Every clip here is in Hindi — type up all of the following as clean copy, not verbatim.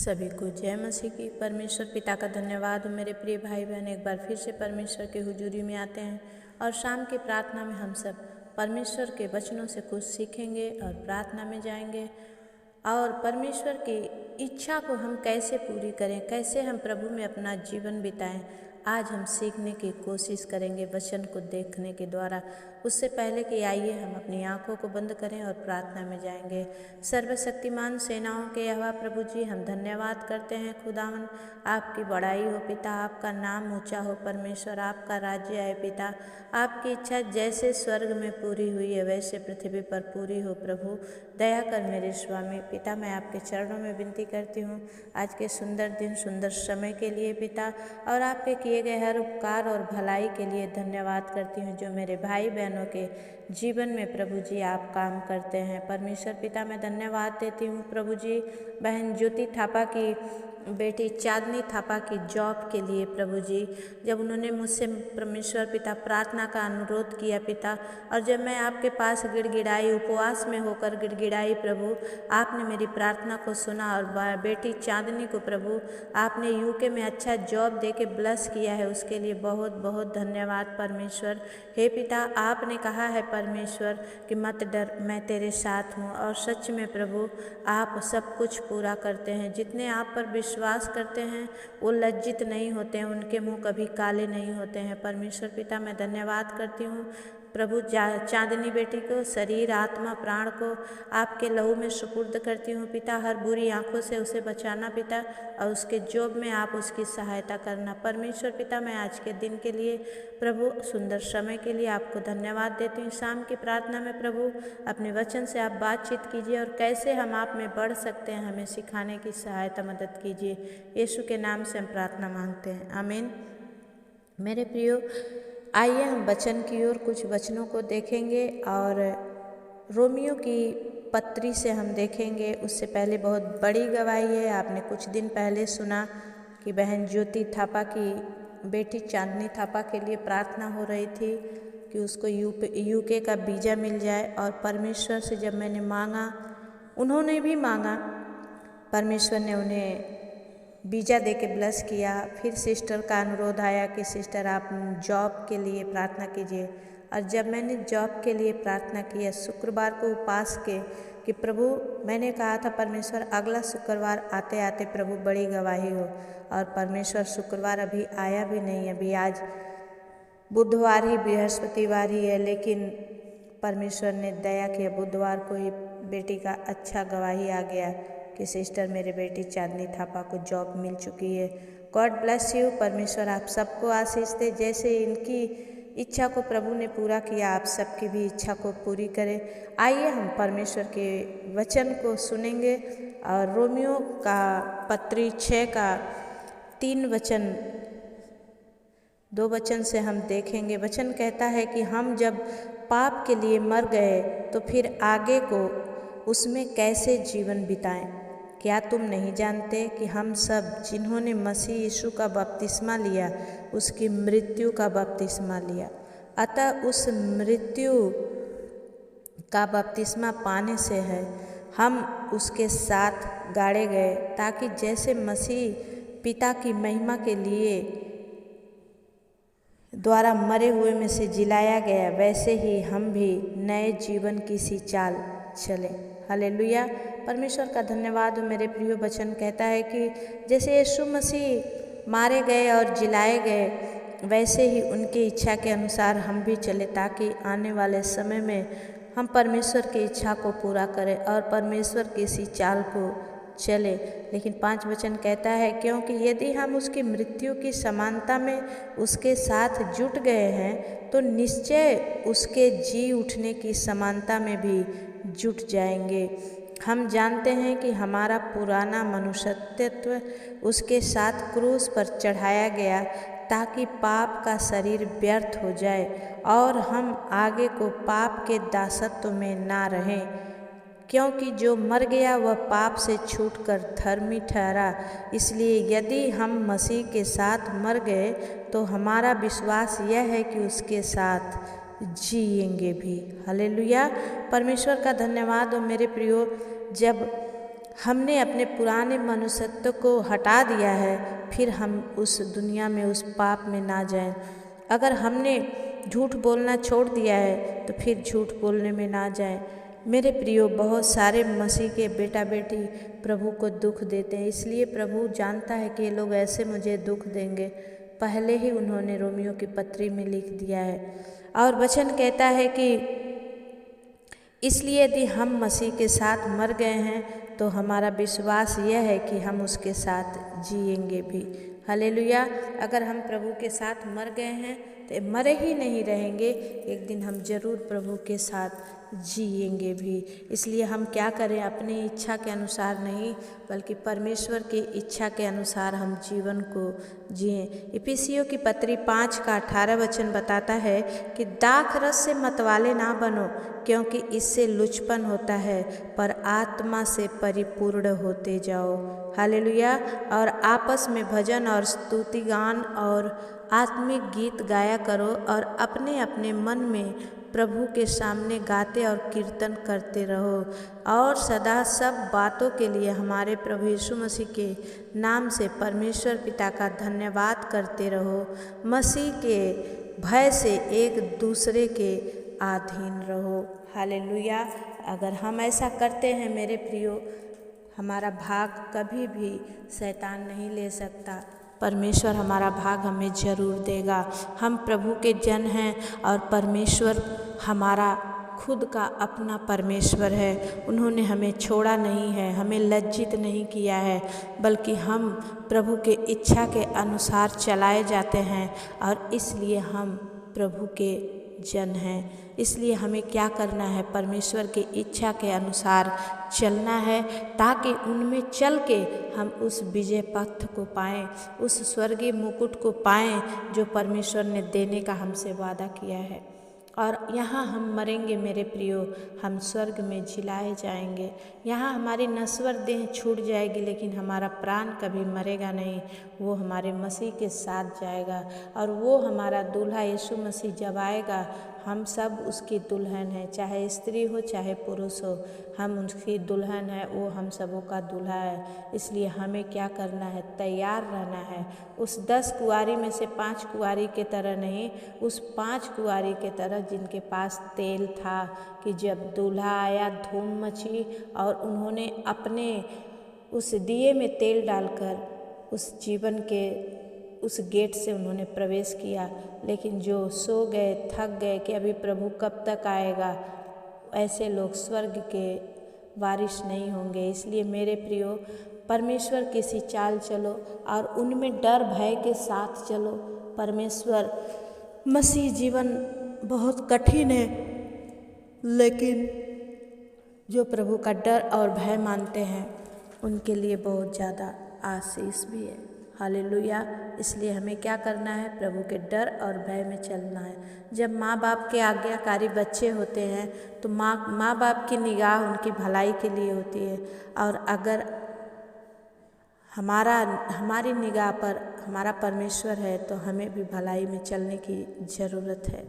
सभी को जय मसीह की। परमेश्वर पिता का धन्यवाद हो। मेरे प्रिय भाई बहन, एक बार फिर से परमेश्वर की हुजूरी में आते हैं और शाम की प्रार्थना में हम सब परमेश्वर के वचनों से कुछ सीखेंगे और प्रार्थना में जाएंगे और परमेश्वर की इच्छा को हम कैसे पूरी करें, कैसे हम प्रभु में अपना जीवन बिताएं, आज हम सीखने की कोशिश करेंगे वचन को देखने के द्वारा। उससे पहले कि आइए हम अपनी आंखों को बंद करें और प्रार्थना में जाएंगे। सर्वशक्तिमान सेनाओं के यहोवा प्रभु जी, हम धन्यवाद करते हैं खुदावन, आपकी बड़ाई हो पिता, आपका नाम ऊंचा हो परमेश्वर, आपका राज्य है पिता, आपकी इच्छा जैसे स्वर्ग में पूरी हुई है वैसे पृथ्वी पर पूरी हो प्रभु। दया कर मेरे स्वामी पिता, मैं आपके चरणों में विनती करती हूँ आज के सुंदर दिन, सुंदर समय के लिए पिता, और आपके किए गए हर उपकार और भलाई के लिए धन्यवाद करती हूँ जो मेरे भाई बहनों के जीवन में प्रभु जी आप काम करते हैं। परमेश्वर पिता, मैं धन्यवाद देती हूँ प्रभु जी बहन ज्योति थापा की बेटी चांदनी थापा की जॉब के लिए प्रभु जी, जब उन्होंने मुझसे परमेश्वर पिता प्रार्थना का अनुरोध किया पिता, और जब मैं आपके पास गिड़गिड़ाई, उपवास में होकर गिड़गिड़ाई प्रभु, आपने मेरी प्रार्थना को सुना और बेटी चांदनी को प्रभु आपने यूके में अच्छा जॉब देके ब्लेस किया है, उसके लिए बहुत बहुत धन्यवाद परमेश्वर। हे पिता, आपने कहा है परमेश्वर कि मत डर, मैं तेरे साथ हूँ, और सच में प्रभु आप सब कुछ पूरा करते हैं। जितने आप पर विश्वास करते हैं वो लज्जित नहीं होते हैं, उनके मुंह कभी काले नहीं होते हैं। परमेश्वर पिता, मैं धन्यवाद करती हूँ प्रभु चांदनी बेटी को, शरीर आत्मा प्राण को आपके लहू में सुपुर्द करती हूँ पिता। हर बुरी आंखों से उसे बचाना पिता, और उसके जॉब में आप उसकी सहायता करना परमेश्वर पिता। मैं आज के दिन के लिए प्रभु, सुंदर समय के लिए आपको धन्यवाद देती हूँ। शाम की प्रार्थना में प्रभु अपने वचन से आप बातचीत कीजिए और कैसे हम आप में बढ़ सकते हैं, हमें सिखाने की सहायता मदद कीजिए। यीशु के नाम से हम प्रार्थना मांगते हैं, आमीन। मेरे प्रियो, आइए हम वचन की ओर कुछ वचनों को देखेंगे और रोमियो की पत्री से हम देखेंगे। उससे पहले बहुत बड़ी गवाही है। आपने कुछ दिन पहले सुना कि बहन ज्योति थापा की बेटी चांदनी थापा के लिए प्रार्थना हो रही थी कि उसको यूके का वीज़ा मिल जाए, और परमेश्वर से जब मैंने मांगा, उन्होंने भी मांगा, परमेश्वर ने उन्हें वीज़ा दे के ब्लेस किया। फिर सिस्टर का अनुरोध आया कि सिस्टर आप जॉब के लिए प्रार्थना कीजिए, और जब मैंने जॉब के लिए प्रार्थना किया शुक्रवार को उपवास के कि प्रभु, मैंने कहा था परमेश्वर अगला शुक्रवार आते आते प्रभु बड़ी गवाही हो, और परमेश्वर शुक्रवार अभी आया भी नहीं, अभी आज बुधवार ही, बृहस्पतिवार ही है, लेकिन परमेश्वर ने दया किया, बुधवार को ही बेटी का अच्छा गवाही आ गया कि सिस्टर मेरे बेटी चांदनी थापा को जॉब मिल चुकी है। God bless you. परमेश्वर आप सबको आशीष दे। जैसे इनकी इच्छा को प्रभु ने पूरा किया, आप सबकी भी इच्छा को पूरी करे। आइए हम परमेश्वर के वचन को सुनेंगे और रोमियो का पत्री 6 का 3 वचन, 2 वचन से हम देखेंगे। वचन कहता है कि हम जब पाप के लिए मर गए तो फिर आगे को उसमें कैसे जीवन बिताएं। क्या तुम नहीं जानते कि हम सब जिन्होंने मसीह यीशु का बपतिस्मा लिया उसकी मृत्यु का बपतिस्मा लिया, अतः उस मृत्यु का बपतिस्मा पाने से है हम उसके साथ गाड़े गए, ताकि जैसे मसीह पिता की महिमा के लिए द्वारा मरे हुए में से जिलाया गया, वैसे ही हम भी नए जीवन की सी चाल चलें। हालेलुया। परमेश्वर का धन्यवाद हो। मेरे प्रिय, वचन कहता है कि जैसे यीशु मसीह मारे गए और जिलाए गए, वैसे ही उनकी इच्छा के अनुसार हम भी चले, ताकि आने वाले समय में हम परमेश्वर की इच्छा को पूरा करें और परमेश्वर की इसी चाल को चले। लेकिन 5 वचन कहता है, क्योंकि यदि हम उसकी मृत्यु की समानता में उसके साथ जुट गए हैं तो निश्चय उसके जी उठने की समानता में भी जुट जाएंगे। हम जानते हैं कि हमारा पुराना मनुष्यत्व उसके साथ क्रूस पर चढ़ाया गया, ताकि पाप का शरीर व्यर्थ हो जाए और हम आगे को पाप के दासत्व में ना रहें, क्योंकि जो मर गया वह पाप से छूटकर धर्मी ठहरा। इसलिए यदि हम मसीह के साथ मर गए तो हमारा विश्वास यह है कि उसके साथ जिएंगे भी। हालेलुया। परमेश्वर का धन्यवाद हो। मेरे प्रियो, जब हमने अपने पुराने मनुष्यत्व को हटा दिया है, फिर हम उस दुनिया में उस पाप में ना जाएं। अगर हमने झूठ बोलना छोड़ दिया है तो फिर झूठ बोलने में ना जाएं। मेरे प्रियो, बहुत सारे मसीह के बेटा बेटी प्रभु को दुख देते हैं, इसलिए प्रभु जानता है कि ये लोग ऐसे मुझे दुख देंगे। पहले ही उन्होंने रोमियो की पत्री में लिख दिया है और वचन कहता है कि इसलिए यदि हम मसीह के साथ मर गए हैं तो हमारा विश्वास यह है कि हम उसके साथ जिएंगे भी। हालेलुया। अगर हम प्रभु के साथ मर गए हैं तो मरे ही नहीं रहेंगे, एक दिन हम जरूर प्रभु के साथ जिएंगे भी। इसलिए हम क्या करें, अपनी इच्छा के अनुसार नहीं बल्कि परमेश्वर की इच्छा के अनुसार हम जीवन को जिएं। इफिसियों की पत्री 5 का 18 वचन बताता है कि दाख रस से मतवाले ना बनो, क्योंकि इससे लुचपन होता है, पर आत्मा से परिपूर्ण होते जाओ। हालेलुया। और आपस में भजन और स्तुति गान और आत्मिक गीत गाया करो और अपने अपने मन में प्रभु के सामने गाते और कीर्तन करते रहो और सदा सब बातों के लिए हमारे प्रभु यीशु मसीह के नाम से परमेश्वर पिता का धन्यवाद करते रहो। मसीह के भय से एक दूसरे के अधीन रहो। हालेलुया। अगर हम ऐसा करते हैं मेरे प्रियो, हमारा भाग कभी भी शैतान नहीं ले सकता। परमेश्वर हमारा भाग हमें जरूर देगा। हम प्रभु के जन हैं और परमेश्वर हमारा खुद का अपना परमेश्वर है। उन्होंने हमें छोड़ा नहीं है, हमें लज्जित नहीं किया है, बल्कि हम प्रभु के इच्छा के अनुसार चलाए जाते हैं और इसलिए हम प्रभु के जन हैं। इसलिए हमें क्या करना है, परमेश्वर की इच्छा के अनुसार चलना है, ताकि उनमें चल के हम उस विजय पथ को पाएं, उस स्वर्गीय मुकुट को पाएं जो परमेश्वर ने देने का हमसे वादा किया है। और यहाँ हम मरेंगे मेरे प्रियो, हम स्वर्ग में जिलाए जाएंगे। यहाँ हमारी नश्वर देह छूट जाएगी, लेकिन हमारा प्राण कभी मरेगा नहीं, वो हमारे मसीह के साथ जाएगा और वो हमारा दूल्हा यीशु मसीह जब आएगा, हम सब उसकी दुल्हन है, चाहे स्त्री हो चाहे पुरुष हो, हम उसकी दुल्हन है, वो हम सबों का दूल्हा है। इसलिए हमें क्या करना है, तैयार रहना है। उस 10 कुंवारी में से 5 कुंवारी के तरह नहीं, उस 5 कुंवारी के तरह जिनके पास तेल था कि जब दूल्हा आया धूम मची और उन्होंने अपने उस दिए में तेल डालकर उस जीवन के उस गेट से उन्होंने प्रवेश किया। लेकिन जो सो गए, थक गए कि अभी प्रभु कब तक आएगा, ऐसे लोग स्वर्ग के वारिस नहीं होंगे। इसलिए मेरे प्रियो, परमेश्वर की सी चाल चलो और उनमें डर भय के साथ चलो। परमेश्वर मसीह जीवन बहुत कठिन है, लेकिन जो प्रभु का डर और भय मानते हैं उनके लिए बहुत ज़्यादा आशीष भी है। हालेलुया। इसलिए हमें क्या करना है, प्रभु के डर और भय में चलना है। जब माँ बाप के आज्ञाकारी बच्चे होते हैं तो माँ बाप की निगाह उनकी भलाई के लिए होती है, और अगर हमारी निगाह पर हमारा परमेश्वर है तो हमें भी भलाई में चलने की ज़रूरत है।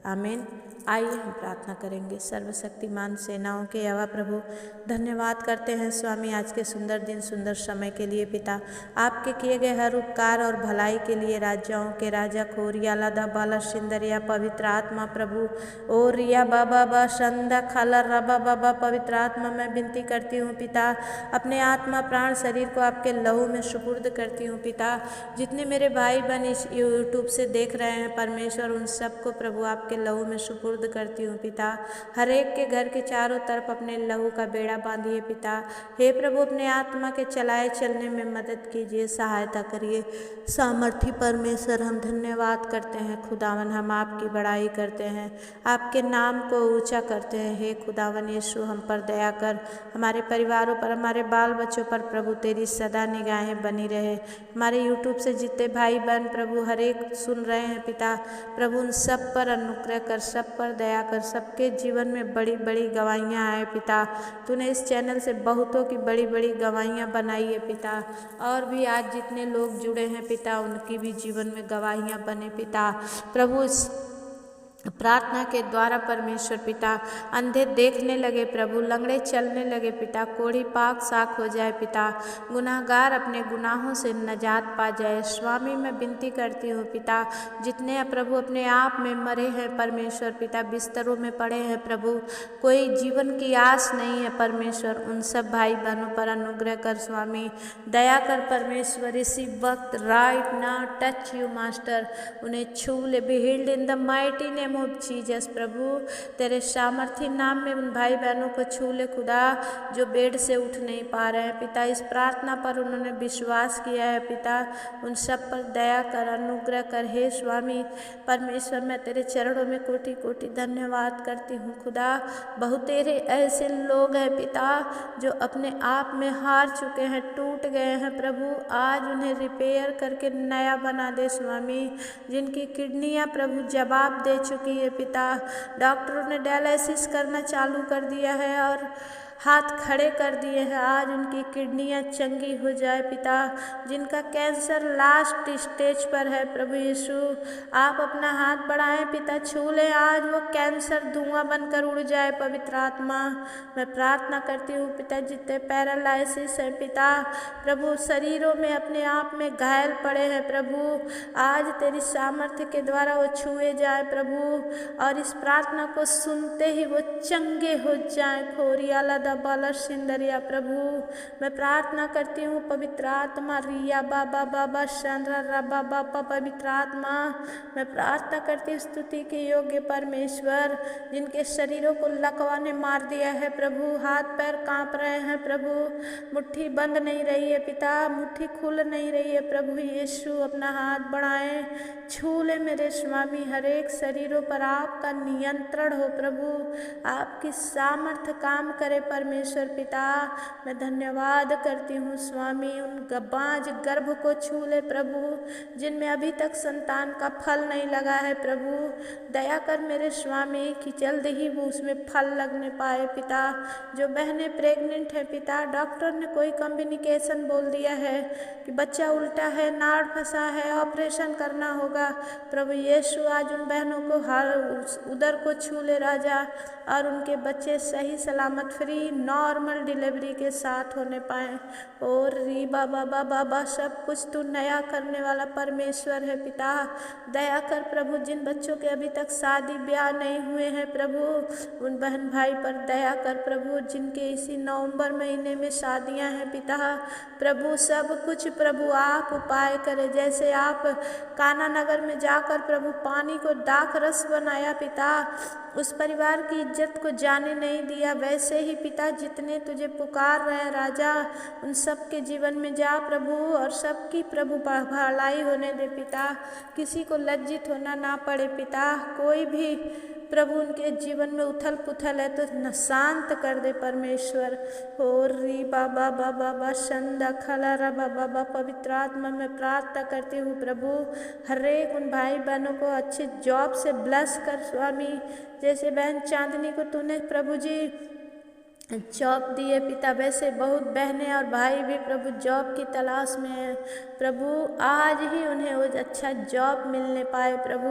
आमीन। आइए हम प्रार्थना करेंगे। सर्वशक्तिमान सेनाओं के यहोवा प्रभु, धन्यवाद करते हैं स्वामी आज के सुंदर दिन सुंदर समय के लिए। पिता, आपके किए गए हर उपकार और भलाई के लिए राजाओं के राजा खोरिया लादा बाला सिंदरिया पवित्र आत्मा प्रभु ओ रिया बाबा बा संदा खाला रबा बाबा पवित्र आत्मा मैं विनती करती हूँ पिता, अपने आत्मा प्राण शरीर को आपके लहू में सुपुर्द करती हूँ पिता। जितने मेरे भाई बहन इस यूट्यूब से देख रहे हैं परमेश्वर, उन सबको प्रभु आपके लहू में सुपुर्द करती हूँ पिता। हर एक के घर के चारों तरफ अपने लहू का बेड़ा बांधिए पिता। हे प्रभु, अपने आत्मा के चलाए चलने में मदद कीजिए, सहायता करिए। सामर्थी परमेश्वर, हम धन्यवाद करते हैं खुदावन, हम आपकी बड़ाई करते हैं, आपके नाम को ऊंचा करते हैं। हे खुदावन यीशु, हम पर दया कर, हमारे परिवारों पर, हमारे बाल बच्चों पर प्रभु तेरी सदा निगाहें बनी रहे। हमारे यूट्यूब से जितने भाई बहन प्रभु हर एक सुन रहे हैं पिता, प्रभु उन सब पर अनुग्रह कर, सब पर दया कर, सबके जीवन में बड़ी बड़ी गवाहियाँ आए पिता। तूने इस चैनल से बहुतों की बड़ी बड़ी गवाहियाँ बनाई है पिता, और भी आज जितने लोग जुड़े हैं पिता, उनकी भी जीवन में गवाहियाँ बने पिता। प्रभु प्रार्थना के द्वारा परमेश्वर पिता अंधे देखने लगे प्रभु, लंगड़े चलने लगे पिता, कोढ़ी पाक साफ हो जाए पिता, गुनाहगार अपने गुनाहों से नजात पा जाए। स्वामी मैं विनती करती हूँ पिता, जितने प्रभु अपने आप में मरे हैं परमेश्वर पिता, बिस्तरों में पड़े हैं प्रभु, कोई जीवन की आस नहीं है परमेश्वर, उन सब भाई बहनों पर अनुग्रह कर स्वामी, दया कर परमेश्वर। इसी वक्त right now touch you master, उन्हें छू ले, be healed in the mighty name of Jesus प्रभु, तेरे सामर्थी नाम में उन भाई बहनों को छू ले खुदा, जो बेड से उठ नहीं पा रहे हैं पिता। इस प्रार्थना पर उन्होंने विश्वास किया है पिता, उन सब पर दया कर, अनुग्रह कर। हे स्वामी परमेश्वर मैं तेरे चरणों में कोटि कोटि धन्यवाद करती हूँ खुदा। बहुत तेरे ऐसे लोग हैं पिता जो अपने आप में हार चुके हैं, टूट गए हैं प्रभु, आज उन्हें रिपेयर करके नया बना दे स्वामी। जिनकी किडनियाँ प्रभु जवाब दे चुकी है पिता, डॉक्टरों ने डायलिसिस करना चालू कर दिया है और हाथ खड़े कर दिए हैं, आज उनकी किडनियाँ चंगी हो जाए पिता। जिनका कैंसर लास्ट स्टेज पर है प्रभु यीशु, आप अपना हाथ बढ़ाएं पिता, छू लें, आज वो कैंसर धुआं बनकर उड़ जाए पवित्र आत्मा। मैं प्रार्थना करती हूँ पिता, जितने पैरालाइसिस हैं पिता प्रभु, शरीरों में अपने आप में घायल पड़े हैं प्रभु, आज तेरी सामर्थ्य के द्वारा वो छुए जाए प्रभु, और इस प्रार्थना को सुनते ही वो चंगे हो जाएं। खोरियाला बाला सिंदरिया प्रभु, मैं प्रार्थना करती हूँ पवित्र आत्मा, रिया बाबा बाबा चंद्रा रबा बाबा पवित्र आत्मा, मैं प्रार्थना करती हूँ स्तुति के योग्य परमेश्वर, जिनके शरीरों को लकवा ने मार दिया है प्रभु, हाथ पैर कांप रहे हैं प्रभु, मुट्ठी बंद नहीं रही है पिता, मुट्ठी खुल नहीं रही है प्रभु यीशु, अपना हाथ बढ़ाएं, छू ले मेरे स्वामी, हर एक शरीरों पर आपका नियंत्रण हो प्रभु, आपकी सामर्थ्य काम करे परमेश्वर पिता। मैं धन्यवाद करती हूँ स्वामी, उन बांझ गर्भ को छू ले प्रभु, जिनमें अभी तक संतान का फल नहीं लगा है प्रभु, दया कर मेरे स्वामी कि जल्द ही वो उसमें फल लगने पाए पिता। जो बहनें प्रेग्नेंट हैं पिता, डॉक्टर ने कोई कम्युनिकेशन बोल दिया है कि बच्चा उल्टा है, नाड़ फंसा है, ऑपरेशन करना होगा प्रभु यीशु, आज उन बहनों को हर उदर को छू ले राजा, और उनके बच्चे सही सलामत फ्री नॉर्मल डिलीवरी के साथ होने पाएँ। और री बाबा बाबा बा सब कुछ तू नया करने वाला परमेश्वर है पिता, दया कर प्रभु, जिन बच्चों के अभी तक शादी ब्याह नहीं हुए हैं प्रभु, उन बहन भाई पर दया कर प्रभु, जिनके इसी नवंबर महीने में शादियां हैं पिता प्रभु, सब कुछ प्रभु आप उपाय करें, जैसे आप काना नगर में जाकर प्रभु पानी को दाख रस बनाया पिता, उस परिवार की इज्जत को जाने नहीं दिया, वैसे ही पिता जितने तुझे पुकार रहे हैं राजा, उन सब के जीवन में जा प्रभु, और सबकी प्रभु भलाई होने दे पिता, किसी को लज्जित होना ना पड़े पिता, कोई भी प्रभु उनके जीवन में उथल पुथल है तो न शांत कर दे परमेश्वर। और री बाबा बाबा बा संदा खला रा बाबा बा पवित्र आत्मा में प्रार्थना करती हूँ प्रभु, हर एक उन भाई बहनों को अच्छे जॉब से ब्लेस कर स्वामी, जैसे बहन चांदनी को तूने प्रभु जी जॉब दिए पिता, वैसे बहुत बहनें और भाई भी प्रभु जॉब की तलाश में हैं प्रभु, आज ही उन्हें वो अच्छा जॉब मिलने पाए प्रभु।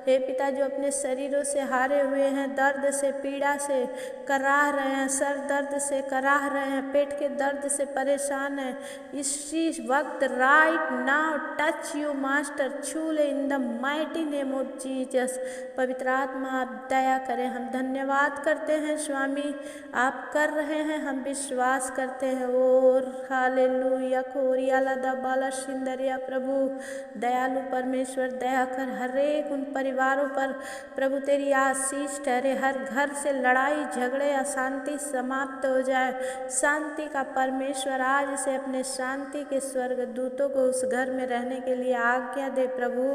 हे पिता, जो अपने शरीरों से हारे हुए हैं, दर्द से पीड़ा से कराह रहे हैं, सर दर्द से कराह रहे हैं, पेट के दर्द से परेशान हैं, इसी वक्त right now touch you master, छू ले इन the mighty name of Jesus. पवित्र आत्मा आप दया करें, हम धन्यवाद करते हैं स्वामी, आप कर रहे हैं, हम विश्वास करते हैं। और हालेलुया खोरियाला दबाला सिंदरिया प्रभु, दयालु परमेश्वर दया कर, हर एक उन परिवारों पर प्रभु तेरी आशीष ठहरे, हर घर से लड़ाई झगड़े अशांति समाप्त हो जाए, शांति का परमेश्वर आज से अपने शांति के स्वर्ग दूतों को उस घर में रहने के लिए आज्ञा दे प्रभु।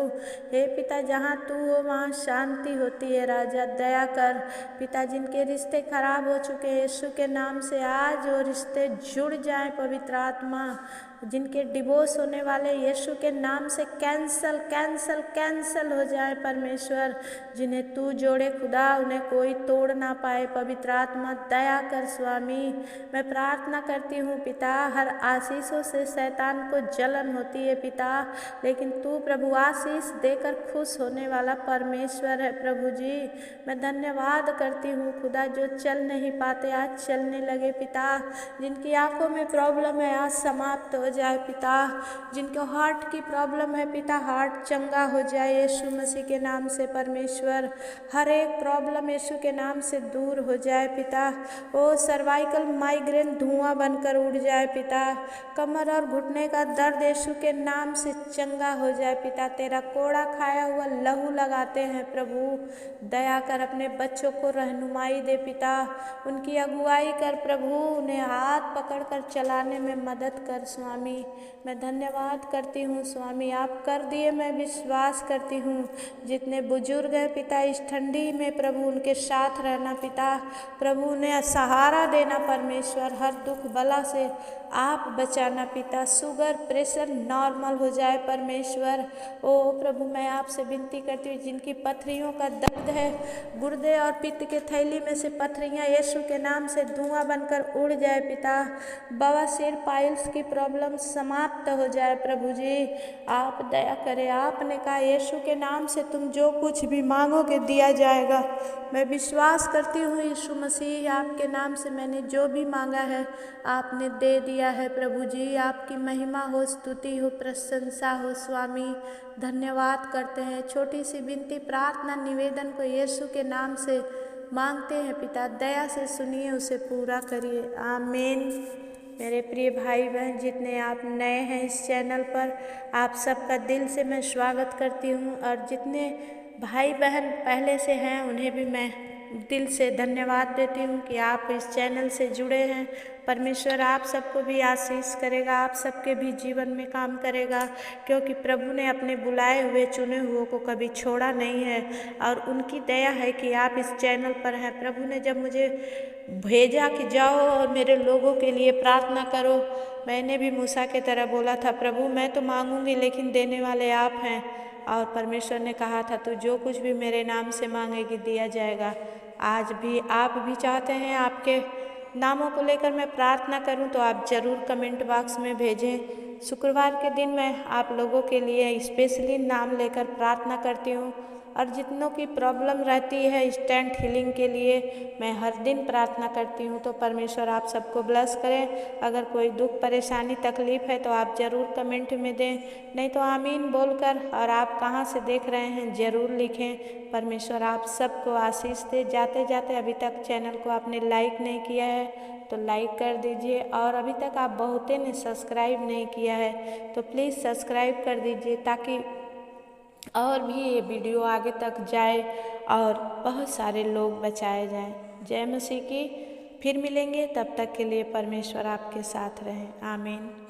हे पिता, जहाँ तू हो वहाँ शांति होती है राजा, दया कर पिता, जिनके रिश्ते खराब हो चुके हैं यीशु यीशु के नाम से आज वो रिश्ते जुड़ जाएं पवित्र आत्मा। जिनके डिवोर्स होने वाले यीशु के नाम से कैंसल कैंसल कैंसल हो जाए परमेश्वर। जिन्हें तू जोड़े खुदा उन्हें कोई तोड़ ना पाए पवित्र आत्मा, दया कर स्वामी। मैं प्रार्थना करती हूँ पिता, हर आशीषों से शैतान को जलन होती है पिता, लेकिन तू प्रभु आशीष देकर खुश होने वाला परमेश्वर है प्रभु जी। मैं धन्यवाद करती हूँ खुदा, जो चल नहीं पाते आज चलने लगे पिता। जिनकी आंखों में प्रॉब्लम है आज समाप्त हो जाए पिता। जिनको हार्ट की प्रॉब्लम है पिता, हार्ट चंगा हो जाए यीशु मसीह के नाम से परमेश्वर। हर एक प्रॉब्लम यीशु के नाम से दूर हो जाए पिता। ओ सर्वाइकल माइग्रेन धुआं बनकर उड़ जाए पिता। कमर और घुटने का दर्द यीशु के नाम से चंगा हो जाए पिता। तेरा कोड़ा खाया हुआ लहू लगाते हैं प्रभु, दया कर अपने बच्चों को रहनुमाई दे पिता। उनकी अगुवाई कर प्रभु, उन्हें हाथ पकड़कर चलाने में मदद कर स्वामी। मैं धन्यवाद करती हूँ स्वामी, आप कर दिए मैं विश्वास करती हूँ। जितने बुजुर्ग हैं पिता इस ठंडी में प्रभु उनके साथ रहना पिता, प्रभु उन्हें सहारा देना परमेश्वर। हर दुख बला से आप बचाना पिता। शुगर प्रेशर नॉर्मल हो जाए परमेश्वर। ओ प्रभु मैं आपसे विनती करती हूँ, जिनकी पथरियों का दर्द है, गुर्दे और पित्त के थैली में से पथरियाँ यीशु के नाम से धुआं बनकर उड़ जाए पिता। बवासीर पाइल्स की प्रॉब्लम समाप्त हो जाए प्रभु जी। आप दया करें, आपने कहा यीशु के नाम से तुम जो कुछ भी मांगोगे दिया जाएगा। मैं विश्वास करती हूँ यीशु मसीह, आपके नाम से मैंने जो भी मांगा है आपने दे दिया है प्रभु जी। आपकी महिमा हो, स्तुति हो, प्रशंसा हो स्वामी। धन्यवाद करते हैं। छोटी सी विनती प्रार्थना निवेदन को यीशु के नाम से मांगते हैं पिता, दया से सुनिए, उसे पूरा करिए। आमीन। मेरे प्रिय भाई बहन जितने आप नए हैं इस चैनल पर, आप सबका दिल से मैं स्वागत करती हूँ, और जितने भाई बहन पहले से हैं उन्हें भी मैं दिल से धन्यवाद देती हूँ कि आप इस चैनल से जुड़े हैं। परमेश्वर आप सबको भी आशीष करेगा, आप सबके भी जीवन में काम करेगा, क्योंकि प्रभु ने अपने बुलाए हुए चुने हुए को कभी छोड़ा नहीं है, और उनकी दया है कि आप इस चैनल पर हैं। प्रभु ने जब मुझे भेजा कि जाओ और मेरे लोगों के लिए प्रार्थना करो, मैंने भी मूसा की तरह बोला था, प्रभु मैं तो मांगूंगी लेकिन देने वाले आप हैं। और परमेश्वर ने कहा था तू जो कुछ भी मेरे नाम से मांगेगी दिया जाएगा। आज भी आप भी चाहते हैं आपके नामों को लेकर मैं प्रार्थना करूं, तो आप ज़रूर कमेंट बॉक्स में भेजें। शुक्रवार के दिन मैं आप लोगों के लिए स्पेशली नाम लेकर प्रार्थना करती हूं, और जितनों की प्रॉब्लम रहती है इंस्टेंट हीलिंग के लिए मैं हर दिन प्रार्थना करती हूँ। तो परमेश्वर आप सबको ब्लेस करें। अगर कोई दुख परेशानी तकलीफ़ है तो आप ज़रूर कमेंट में दें, नहीं तो आमीन बोलकर, और आप कहाँ से देख रहे हैं ज़रूर लिखें। परमेश्वर आप सबको आशीष दे। जाते जाते अभी तक चैनल को आपने लाइक नहीं किया है तो लाइक कर दीजिए, और अभी तक आप बहुतों ने सब्सक्राइब नहीं किया है तो प्लीज़ सब्सक्राइब कर दीजिए, ताकि और भी ये वीडियो आगे तक जाए और बहुत सारे लोग बचाए जाएं। जय मसीह की। फिर मिलेंगे, तब तक के लिए परमेश्वर आपके साथ रहें। आमीन।